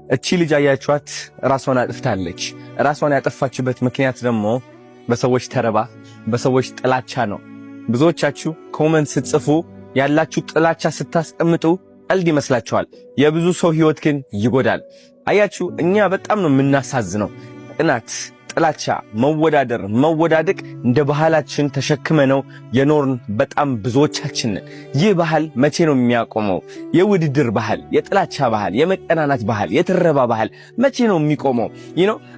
እቺ ልጅ አያችኋት ራሷን አጥፍታለች። ራሷን ያጠፋችበት ምክንያት ደግሞ በሰዎች ተረባ፣ በሰዎች ጥላቻ ነው። ብዙዎቻችሁ ኮመንት ስትጽፉ ያላችሁ ጥላቻ ስታስቀምጡ ቀልድ ይመስላችኋል። የብዙ ሰው ህይወት ግን ይጎዳል። አያችሁ እኛ በጣም ነው የምናሳዝነው። ቅናት፣ ጥላቻ፣ መወዳደር፣ መወዳደቅ እንደ ባህላችን ተሸክመነው የኖርን በጣም ብዙዎቻችን ነን። ይህ ባህል መቼ ነው የሚያቆመው? የውድድር ባህል፣ የጥላቻ ባህል፣ የመቀናናት ባህል፣ የትረባ ባህል መቼ ነው የሚቆመው?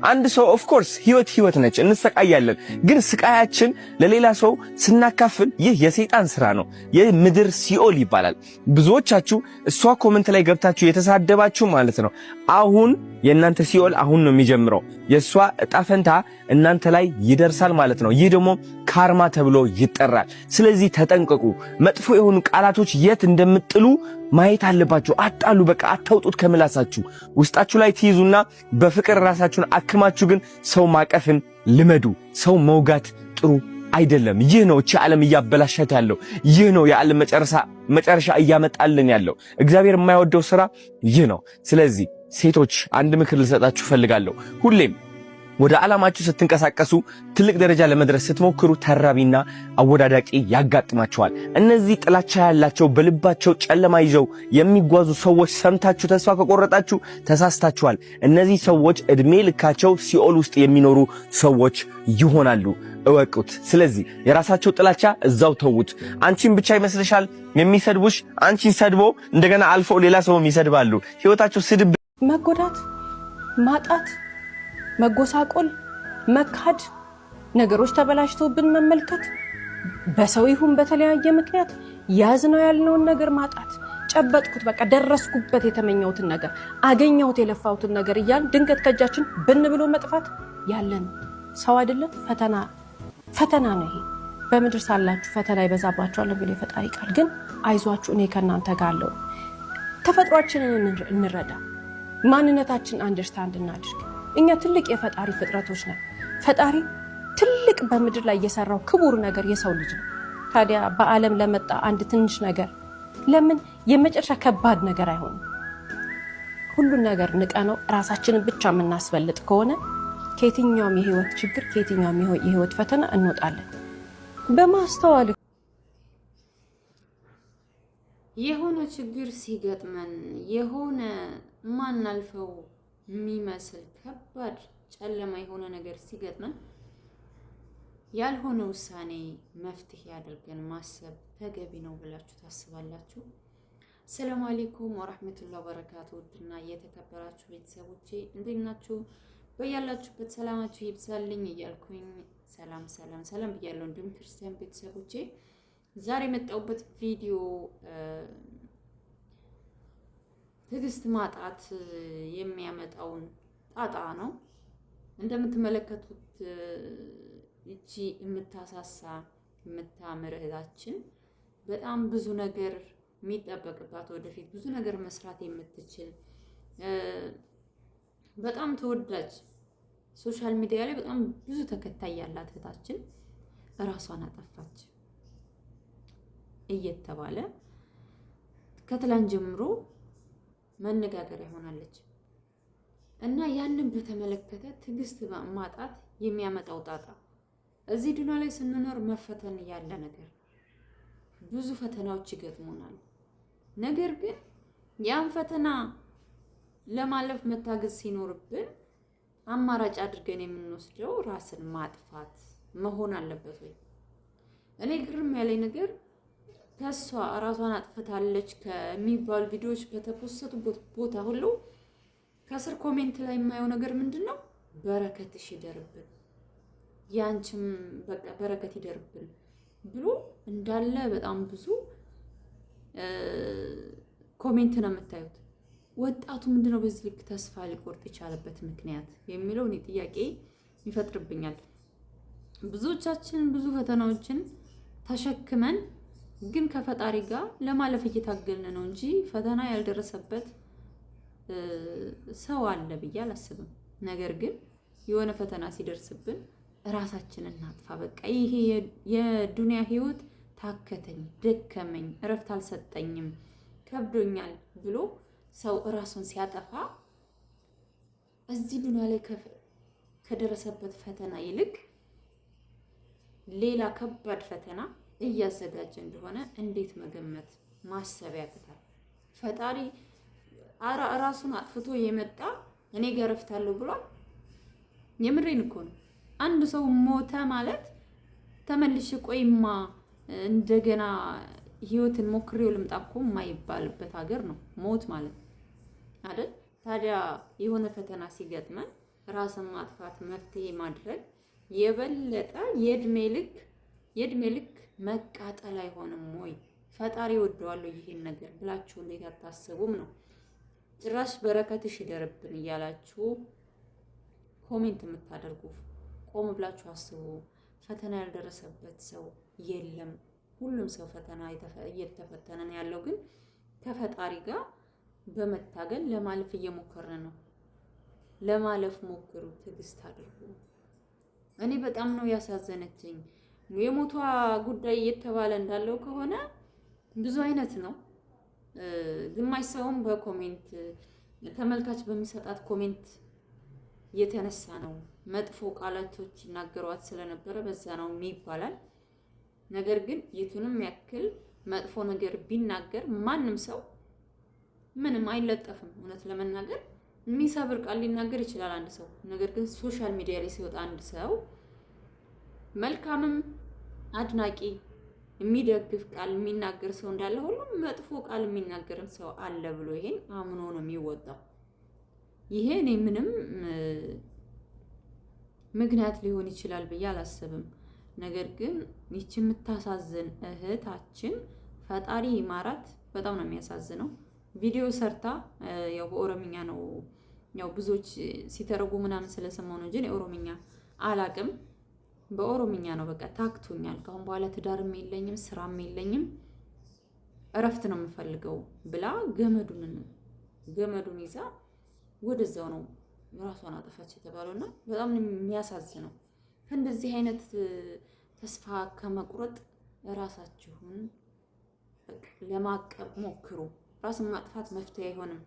አንድ ሰው ኦፍ ኮርስ ህይወት ነች፣ እንሰቃያለን። ግን ስቃያችን ለሌላ ሰው ስናካፍል ይህ የሰይጣን ስራ ነው። የምድር ሲኦል ይባላል። ብዙዎቻችሁ እሷ ኮመንት ላይ ገብታችሁ የተሳደባችሁ ማለት ነው አሁን የእናንተ ሲኦል አሁን ነው የሚጀምረው። የሷ እጣ ፈንታ እናንተ ላይ ይደርሳል ማለት ነው። ይህ ደግሞ ካርማ ተብሎ ይጠራል። ስለዚህ ተጠንቀቁ። መጥፎ የሆኑ ቃላቶች የት እንደምጥሉ ማየት አለባችሁ። አጣሉ፣ በቃ አታውጡት ከምላሳችሁ። ውስጣችሁ ላይ ትይዙና በፍቅር ራሳችሁን አክማችሁ ግን ሰው ማቀፍን ልመዱ። ሰው መውጋት ጥሩ አይደለም። ይህ ነው እቺ ዓለም እያበላሸት ያለው። ይህ ነው የዓለም መጨረሻ እያመጣልን ያለው። እግዚአብሔር የማይወደው ስራ ይህ ነው። ስለዚህ ሴቶች አንድ ምክር ልሰጣችሁ ፈልጋለሁ። ሁሌም ወደ ዓላማችሁ ስትንቀሳቀሱ ትልቅ ደረጃ ለመድረስ ስትሞክሩ ተራቢና አወዳዳቂ ያጋጥማቸዋል። እነዚህ ጥላቻ ያላቸው በልባቸው ጨለማ ይዘው የሚጓዙ ሰዎች ሰምታችሁ ተስፋ ከቆረጣችሁ ተሳስታችኋል። እነዚህ ሰዎች እድሜ ልካቸው ሲኦል ውስጥ የሚኖሩ ሰዎች ይሆናሉ። እወቁት። ስለዚህ የራሳቸው ጥላቻ እዛው ተውት። አንቺን ብቻ ይመስልሻል የሚሰድቡሽ? አንቺን ሰድቦ እንደገና አልፎ ሌላ ሰውም ይሰድባሉ። ህይወታቸው ስድብ፣ መጎዳት፣ ማጣት፣ መጎሳቆል፣ መካድ፣ ነገሮች ተበላሽተውብን መመልከት፣ በሰው ይሁን በተለያየ ምክንያት ያዝነው ያልነውን ነገር ማጣት፣ ጨበጥኩት፣ በቃ ደረስኩበት፣ የተመኘሁትን ነገር አገኘሁት፣ የለፋሁትን ነገር እያልን ድንገት ከእጃችን ብን ብሎ መጥፋት ያለን ሰው አይደለም። ፈተና ነው ይሄ። በምድር ሳላችሁ ፈተና ይበዛባችኋል የሚለው የፈጣሪ ቃል ግን አይዟችሁ እኔ ከእናንተ ጋር አለሁ። ተፈጥሯችንን እንረዳ፣ ማንነታችን አንደርስታንድ እናድርግ። እኛ ትልቅ የፈጣሪ ፍጥረቶች ነን። ፈጣሪ ትልቅ በምድር ላይ የሰራው ክቡር ነገር የሰው ልጅ ነው። ታዲያ በዓለም ለመጣ አንድ ትንሽ ነገር ለምን የመጨረሻ ከባድ ነገር አይሆንም? ሁሉን ነገር ንቀነው ራሳችንን ብቻ የምናስበልጥ ከሆነ ከየትኛውም የህይወት ችግር ከየትኛውም የህይወት ፈተና እንወጣለን። በማስተዋል የሆነ ችግር ሲገጥመን የሆነ ማናልፈው የሚመስል ከባድ ጨለማ የሆነ ነገር ሲገጥመን ያልሆነ ውሳኔ መፍትሄ አድርገን ማሰብ ተገቢ ነው ብላችሁ ታስባላችሁ? ሰላም አለይኩም ወራህመቱላሂ ወበረካቱ። ውድና የተከበራችሁ ቤተሰቦቼ እንዴት ናችሁ? በያላችሁበት ሰላማችሁ ይብዛልኝ እያልኩኝ ሰላም ብያለሁ። እንዲሁም ክርስቲያን ቤተሰቦቼ ዛሬ የመጣሁበት ቪዲዮ ትዕግስት ማጣት የሚያመጣውን ጣጣ ነው። እንደምትመለከቱት እቺ የምታሳሳ የምታምር እህታችን በጣም ብዙ ነገር የሚጠበቅባት ወደፊት ብዙ ነገር መስራት የምትችል በጣም ተወዳጅ ሶሻል ሚዲያ ላይ በጣም ብዙ ተከታይ ያላት እህታችን ራሷን አጠፋች እየተባለ ከትላንት ጀምሮ መነጋገሪያ ሆናለች እና ያንን በተመለከተ ትዕግስት ማጣት የሚያመጣው ጣጣ እዚህ ዱንያ ላይ ስንኖር መፈተን ያለ ነገር ብዙ ፈተናዎች ይገጥሙናል። ነገር ግን ያን ፈተና ለማለፍ መታገዝ ሲኖርብን አማራጭ አድርገን የምንወስደው ራስን ማጥፋት መሆን አለበት ወይ? እኔ ግርም ያለኝ ነገር ተሷ ራሷን አጥፍታለች ከሚባሉ ቪዲዮዎች በተፖስተቱበት ቦታ ሁሉ ከስር ኮሜንት ላይ የማየው ነገር ምንድነው? በረከትሽ ይደርብን፣ ያንቺም በቃ በረከት ይደርብን ብሎ እንዳለ በጣም ብዙ ኮሜንት ነው የምታዩት። ወጣቱ ምንድነው በዚህ ልክ ተስፋ ሊቆርጥ የቻለበት ምክንያት የሚለው እኔ ጥያቄ ይፈጥርብኛል። ብዙዎቻችን ብዙ ፈተናዎችን ተሸክመን ግን ከፈጣሪ ጋር ለማለፍ እየታገልን ነው እንጂ ፈተና ያልደረሰበት ሰው አለ ብዬ አላስብም። ነገር ግን የሆነ ፈተና ሲደርስብን ራሳችንን እናጥፋ። በቃ ይሄ የዱንያ ህይወት ታከተኝ፣ ደከመኝ፣ እረፍት አልሰጠኝም፣ ከብዶኛል ብሎ ሰው ራሱን ሲያጠፋ እዚህ ዱንያ ላይ ከደረሰበት ፈተና ይልቅ ሌላ ከባድ ፈተና እያዘጋጀ እንደሆነ እንዴት መገመት ማሰብ ያቅታል? ፈጣሪ ራሱን አጥፍቶ የመጣ እኔ ገረፍታለሁ ብሏል። የምሬን እኮ ነው። አንድ ሰው ሞተ ማለት ተመልሼ ቆይማ እንደገና ህይወትን ሞክሬው ልምጣ እኮ የማይባልበት ሀገር ነው ሞት ማለት አይደል? ታዲያ የሆነ ፈተና ሲገጥመን ራስን ማጥፋት መፍትሄ ማድረግ የበለጠ የእድሜ ልክ መቃጠል አይሆንም ወይ? ፈጣሪ ወደዋለሁ ይሄን ነገር ብላችሁ እንዴት አታስቡም ነው? ጭራሽ በረከትሽ ይደርብን እያላችሁ ኮሜንት የምታደርጉ ቆም ብላችሁ አስቡ። ፈተና ያልደረሰበት ሰው የለም። ሁሉም ሰው ፈተና እየተፈተነ ነው ያለው፣ ግን ከፈጣሪ ጋር በመታገል ለማለፍ እየሞከርን ነው። ለማለፍ ሞክሩ፣ ትዕግስት አድርጉ። እኔ በጣም ነው ያሳዘነችኝ። የሞቷ ጉዳይ እየተባለ እንዳለው ከሆነ ብዙ አይነት ነው። ግማሽ ሰውም በኮሜንት ተመልካች በሚሰጣት ኮሜንት የተነሳ ነው መጥፎ ቃላቶች ይናገሯት ስለነበረ በዛ ነው ይባላል። ነገር ግን የቱንም ያክል መጥፎ ነገር ቢናገር ማንም ሰው ምንም አይለጠፍም። እውነት ለመናገር የሚሰብር ቃል ሊናገር ይችላል አንድ ሰው። ነገር ግን ሶሻል ሚዲያ ላይ ሲወጣ አንድ ሰው መልካምም አድናቂ የሚደግፍ ቃል የሚናገር ሰው እንዳለ ሁሉም መጥፎ ቃል የሚናገርም ሰው አለ ብሎ ይሄን አምኖ ነው የሚወጣው። ይሄ እኔ ምንም ምክንያት ሊሆን ይችላል ብዬ አላስብም። ነገር ግን ይቺ የምታሳዝን እህታችን ፈጣሪ ይማራት። በጣም ነው የሚያሳዝነው። ቪዲዮ ሰርታ ያው በኦሮምኛ ነው ያው ብዙዎች ሲተረጉ ምናምን ስለሰማው ነው እንጂ ኦሮምኛ አላቅም። በኦሮምኛ ነው በቃ ታክቶኛል፣ ካሁን በኋላ ትዳርም የለኝም ስራም የለኝም እረፍት ነው የምፈልገው ብላ ገመዱን ይዛ ወደዛው ነው ራሷን አጠፋች የተባለውና በጣም የሚያሳዝነው። ከእንደዚህ አይነት ተስፋ ከመቁረጥ ራሳችሁን ለማቀብ ሞክሩ። ራስን ማጥፋት መፍትሄ አይሆንም።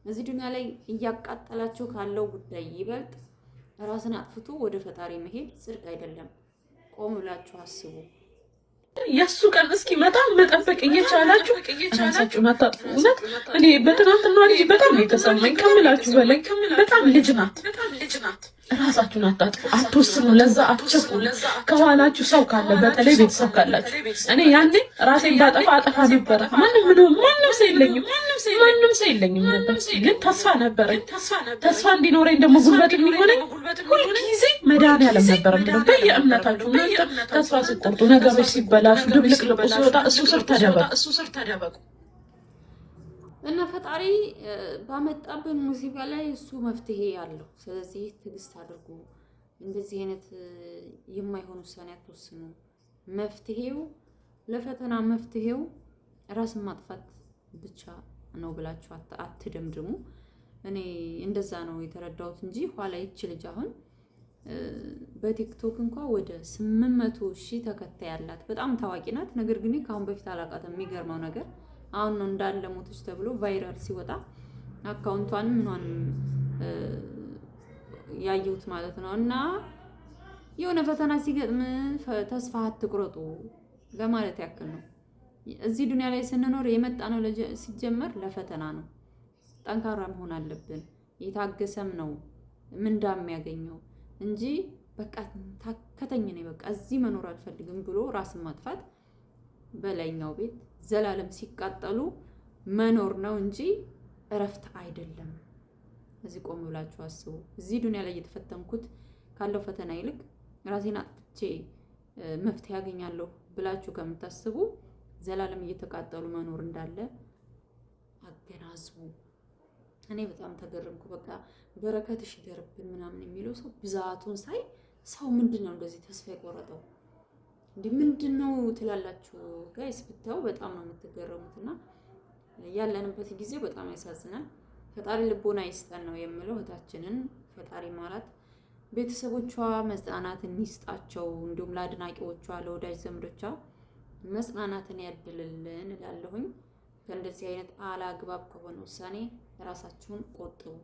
እዚህ ዱንያ ላይ እያቃጠላችሁ ካለው ጉዳይ ይበልጥ ራስን አጥፍቶ ወደ ፈጣሪ መሄድ ጽድቅ አይደለም። ቆም ብላችሁ አስቡ። የሱ ቀን እስኪመጣ መጠበቅ እየቻላችሁ ራሳችሁን አታጥፉ። እውነት እኔ በትናንትና ልጅ በጣም የተሰማኝ ከምላችሁ በላይ በጣም ልጅ ናት። ራሳችሁን አታጥፉ፣ አትወስኑ፣ ለዛ አትቸኩሉ። ከኋላችሁ ሰው ካለ በተለይ ቤተሰብ ካላችሁ፣ እኔ ያኔ ራሴን ባጠፋ አጠፋ ነበር። ማንም ሰው የለኝም ነበር፣ ግን ተስፋ ነበረኝ። ተስፋ እንዲኖረኝ ደግሞ ጉልበት የሚሆነኝ ሁልጊዜ መድኃኒዓለም ነበር። በየእምነታችሁ እናንተ ተስፋ ስትቆርጡ፣ ነገሮች ሲበላሹ፣ ድብልቅልቁ ሲወጣ እሱ ስር ተደበቁ። እና ፈጣሪ ባመጣብን ሙዚባ ላይ እሱ መፍትሄ አለው። ስለዚህ ትዕግስት አድርጉ። እንደዚህ አይነት የማይሆን ውሳኔ አትወስኑ። ለፈተና መፍትሄው ራስን ማጥፋት ብቻ ነው ብላችሁ አትደምድሙ። እኔ እንደዛ ነው የተረዳሁት እንጂ ኋላ ይቺ ልጅ አሁን በቲክቶክ እንኳን ወደ 800,000 ተከታይ ያላት በጣም ታዋቂ ናት። ነገር ግን ከአሁን በፊት አላውቃትም። የሚገርመው ነገር አሁን ነው እንዳለ ሞተች ተብሎ ቫይራል ሲወጣ አካውንቷንም ምኗንም ያየሁት ማለት ነው። እና የሆነ ፈተና ሲገጥም ተስፋ አትቁረጡ ለማለት ያክል ነው። እዚህ ዱንያ ላይ ስንኖር የመጣ ነው ሲጀመር ለፈተና ነው። ጠንካራ መሆን አለብን። የታገሰም ነው ምንዳ የሚያገኘው እንጂ በቃ ታከተኝ ነው በቃ እዚህ መኖር አልፈልግም ብሎ ራስን ማጥፋት በላይኛው ቤት ዘላለም ሲቃጠሉ መኖር ነው እንጂ እረፍት አይደለም። እዚህ ቆም ብላችሁ አስቡ። እዚህ ዱንያ ላይ እየተፈተንኩት ካለው ፈተና ይልቅ ራሴን አጥፍቼ መፍትሄ ያገኛለሁ ብላችሁ ከምታስቡ ዘላለም እየተቃጠሉ መኖር እንዳለ አገናዝቡ። እኔ በጣም ተገረምኩ። በቃ በረከትሽ ይደርብን ምናምን የሚለው ሰው ብዛቱን ሳይ ሰው ምንድነው እንደዚህ ተስፋ የቆረጠው? ምንድነው ትላላችሁ ጋይስ? ብታው በጣም ነው የምትገረሙትና ያለንበት ጊዜ በጣም ያሳዝናል። ፈጣሪ ልቦና ይስጠን ነው የምለው። እህታችንን ፈጣሪ ማራት፣ ቤተሰቦቿ መጽናናትን ይስጣቸው፣ እንዲሁም ለአድናቂዎቿ ለወዳጅ ዘመዶቿ መጽናናትን ያድልልን እላለሁኝ። ከእንደዚህ አይነት አላግባብ ከሆነ ውሳኔ ራሳችሁን ቆጥቡ።